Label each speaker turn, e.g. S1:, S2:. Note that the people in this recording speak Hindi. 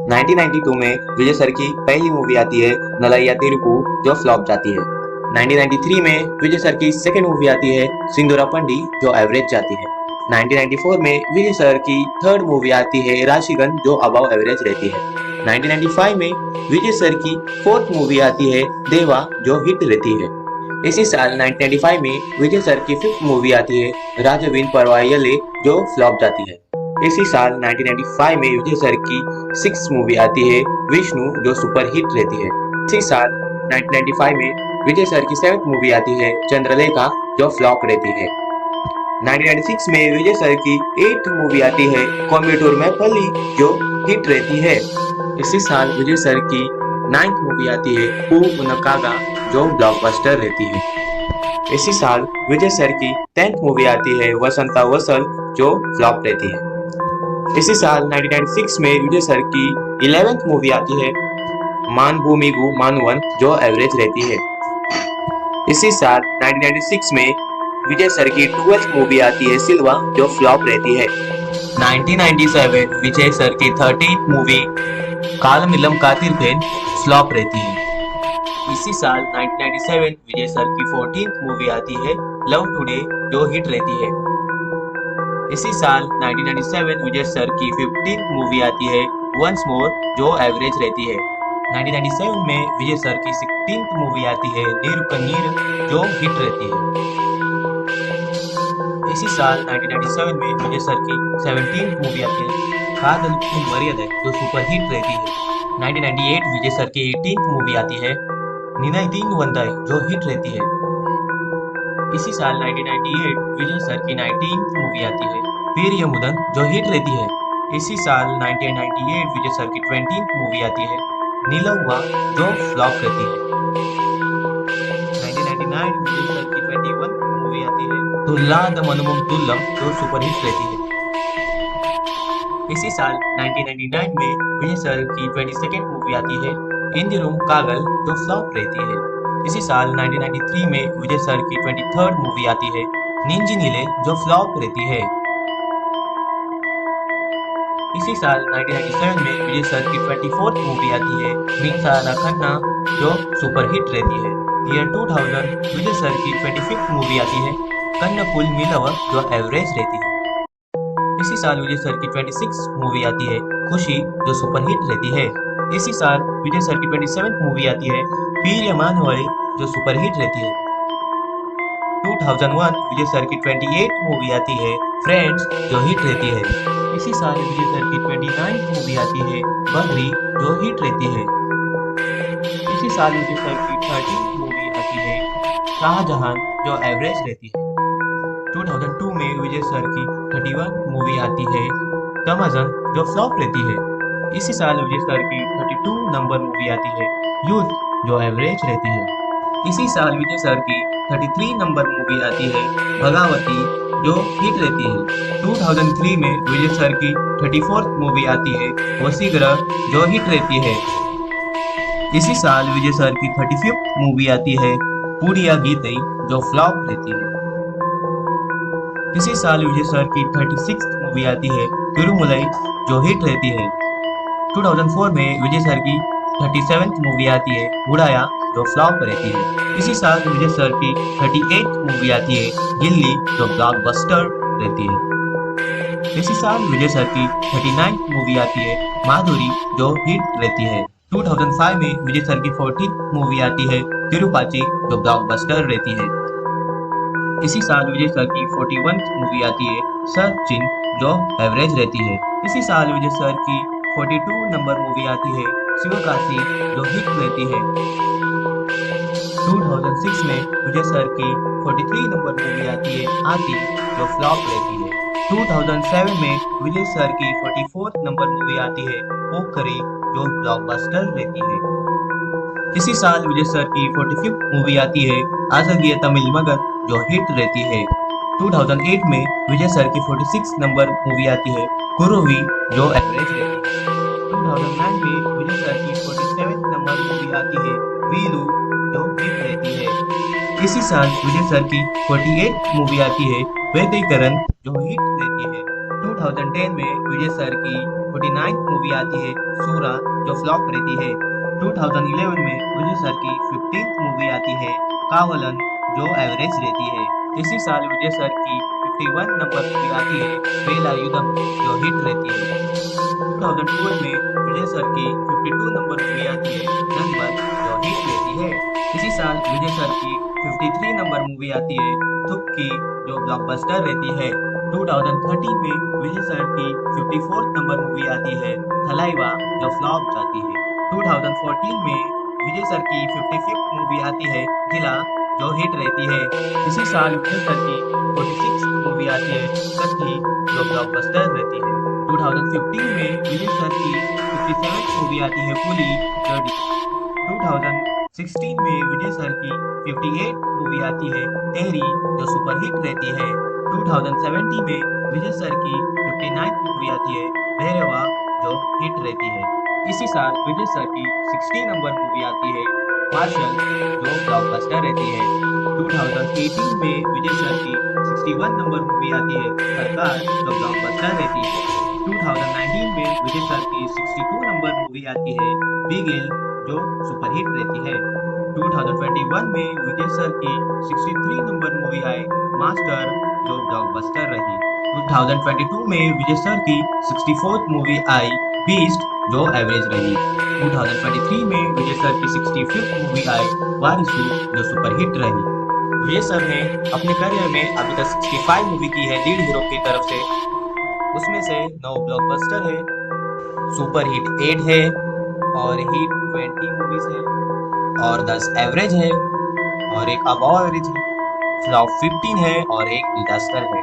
S1: 1992 में विजय सर की पहली मूवी आती है नलैया तिरुपु, जो फ्लॉप जाती है। 1993 में विजय सर की सेकंड मूवी आती है सिंदूरापंडी, जो एवरेज जाती है। 1994 में विजय सर की थर्ड मूवी आती है राशिगन, जो अबव एवरेज रहती है। 1995 में विजय सर की फोर्थ मूवी आती है देवा, जो हिट रहती है। इसी साल 1995 में विजय सर की फिफ्थ मूवी आती है राजवीन परवायले, जो फ्लॉप जाती है। इसी साल 1995 में विजय सर की सिक्स मूवी आती है विष्णु, जो सुपर हिट रहती है। इसी साल 1995 में विजय सर की सेवंथ मूवी आती है चंद्रलेखा, जो फ्लॉप रहती है। 1996 में विजय सर की एट्थ मूवी आती है कोयम्बटूर में पल्ली, जो हिट रहती है। इसी साल विजय सर की नाइन्थ मूवी आती है ऊ उनकागा, जो ब्लॉकबस्टर रहती है। इसी साल विजय सर की टेंथ मूवी आती है वसंता वसल, जो फ्लॉप रहती है। इसी साल 1996 में विजय सर की 11th मूवी आती है मान भूमिगु मानवन, जो एवरेज रहती है। इसी साल 1996 में विजय सर की 12th मूवी आती है सिल्वा, जो फ्लॉप रहती है। 1997 विजय सर की 13th मूवी कालमिलम कातिरपेन फ्लॉप रहती है। इसी साल 1997 विजय सर की 14th मूवी आती है लव टुडे, जो हिट रहती है। इसी साल 1997 विजय सर की 15th मूवी आती है वंस मोर, जो एवरेज रहती है। 1997 में विजय सर की 16th मूवी आती है नीरू कन्नीर, जो हिट रहती है। इसी साल 1997 में विजय सर की 17th मूवी आती है कादल मर्यादा, जो सुपर हिट रहती है। 1998 विजय सर की 18th मूवी आती है निनाइतीन वंदाई, जो हिट रहती है। इसी साल 1998 विजय सर की 19th मूवी आती है पेरियमुदन, जो हिट रहती है। इसी साल 1998 विजय सर की 20th मूवी आती है नीलवा, जो फ्लॉप रहती है। 1999 विजय सर की 21th मूवी आती है तुल्लाद मनुमम तुल्लम, जो सुपर हिट रहती है। इसी साल 1999 में विजय सर की 22nd मूवी आती है इंदिरुम कागल, जो फ्लॉप रहती है। इसी साल 1993 में विजय सर की 23rd मूवी आती है निंजी नीले, जो फ्लॉप रहती है। इसी साल 1997 में विजय सर की 24th मूवी आती है मीनसा खन्ना, जो सुपर हिट रहती है। ईयर 2000 विजय सर की 25th मूवी आती है कन्नपुल मिलव, जो एवरेज रहती है। इसी साल विजय सर की 26th मूवी आती है खुशी, जो सुपर हिट रहती है। इसी साल विजय सर की 27th मूवी आती है पीर वाली, जो सुपर हिट रहती है। 2001 विजय सर की 28th मूवी आती है फ्रेंड्स, जो हिट रहती है। इसी साल विजय सर की 29th मूवी आती है बंगरी, जो हिट रहती है। इसी साल विजय सर की 13th मूवी आती है शाहजहां, जो एवरेज रहती है। 2002 में विजय सर की 31 मूवी आती है तमाजन, जो फ्लॉप रहती है। इसी साल विजय सर की 32 नंबर मूवी आती है यूथ, जो एवरेज रहती है। इसी साल विजय सर की 33 नंबर मूवी आती है भगावती, जो हिट रहती है। 2003 में विजय सर की 34th मूवी आती है वसीग्रह, जो हिट रहती है। इसी साल विजय सर की 35th मूवी आती है पूड़िया गीतई, जो फ्लॉप रहती है। इसी साल विजय सर की 36th मूवी आती है तिरुमलाई, जो हिट रहती है। 2004 में विजय सर की 37th मूवी आती है उड़ाया, जो फ्लॉप रहती है। इसी साल विजय सर की 38th मूवी आती है गिल्ली, जो ब्लॉकबस्टर रहती है। इसी साल विजय सर की 39th मूवी आती है माधुरी, जो हिट रहती है। 2005 में विजय सर की 14th मूवी आती है तिरुपाची, जो ब्लॉकबस्टर रहती है। इसी साल विजय सर की 41th मूवी आती है सचिन, जो एवरेज रहती है। इसी साल विजय सर की 42 नंबर मूवी आती है शिवकाशी, जो हिट रहती है। 2006 में विजय सर की 43 नंबर मूवी आती है आती, जो फ्लॉप रहती है। 2007 में विजय सर की 44th नंबर मूवी आती है पोखरी, जो ब्लॉकबस्टर रहती है। इसी साल विजय सर की 45th मूवी आती है आजगिया तमिल मगर, जो हिट रहती है। 2008 में विजय सर की 46 नंबर मूवी आती है कुरुवी, जो एवरेज रहती है। 2009 में विजय सर की 47th नंबर मूवी आती है वीरू, जो हिट रहती है। इसी साल विजय सर की 48th मूवी आती है वैतिकरण, जो हिट रहती है। 2010 में विजय सर की 49th मूवी आती है सूरा, जो फ्लॉप रहती है। 2011 में विजय सर की 15th मूवी आती है कावलन, जो एवरेज रहती है। इसी साल विजय सर की 51 नंबर मूवी आती है वेलायुधम, जो हिट रहती है। 2012 में विजय सर की 52 नंबर मूवी आती है नंबर, जो हिट रहती है। इसी साल विजय सर की 53 नंबर मूवी आती है थुक्की, जो ब्लॉकबस्टर रहती है। 2013 में विजय सर की 54th नंबर मूवी आती है थलाइवा, जो फ्लॉप जाती है। 2014 में विजय सर की 55th मूवी आती है जिला, जो हिट रहती है। इसी साल विजय सर की 46th मूवी आती है कत्थी, जो ब्लॉकबस्टर रहती है। 2015 में विजय सर की 57th मूवी आती है पुली, जो 2016 में विजय सर की 58 मूवी आती है तेरी, जो सुपरहिट रहती है। 2017 में विजय सर की 59th मूवी आती है भैरवा, जो हिट रहती है। इसी साल विजय सर की 60 नंबर मूवी आती है मार्शल, जो ब्लॉकबस्टर रहती है। 2018 में विजय सर की 61 नंबर मूवी आती है सरकार, जो ब्लॉकबस्टर रहती है। 2019 में विजय सर की 62 नंबर मूवी आती है बिगिल, जो सुपरहिट रहती है। 2021 में विजय सर की 63 नंबर मूवी आई मास्टर, जो ब्लॉकबस्टर रही। 2022 में विजय सर की 64th मूवी आई बीस्ट, जो एवरेज रही। 2023 में विजय सर की 65th मूवी आई वारिसू, जो सुपरहिट रही। विजय सर ने अपने करियर में अभी तक 65 मूवी की है लीड हीरो की तरफ से। उसमें से 9 ब्लॉकबस्टर है, सुपर हिट 8 है और हिट 20 मूवीज है और 10 एवरेज है और एक अबव एवरेज है, फ्लॉप 15 है और एक डिजास्टर है।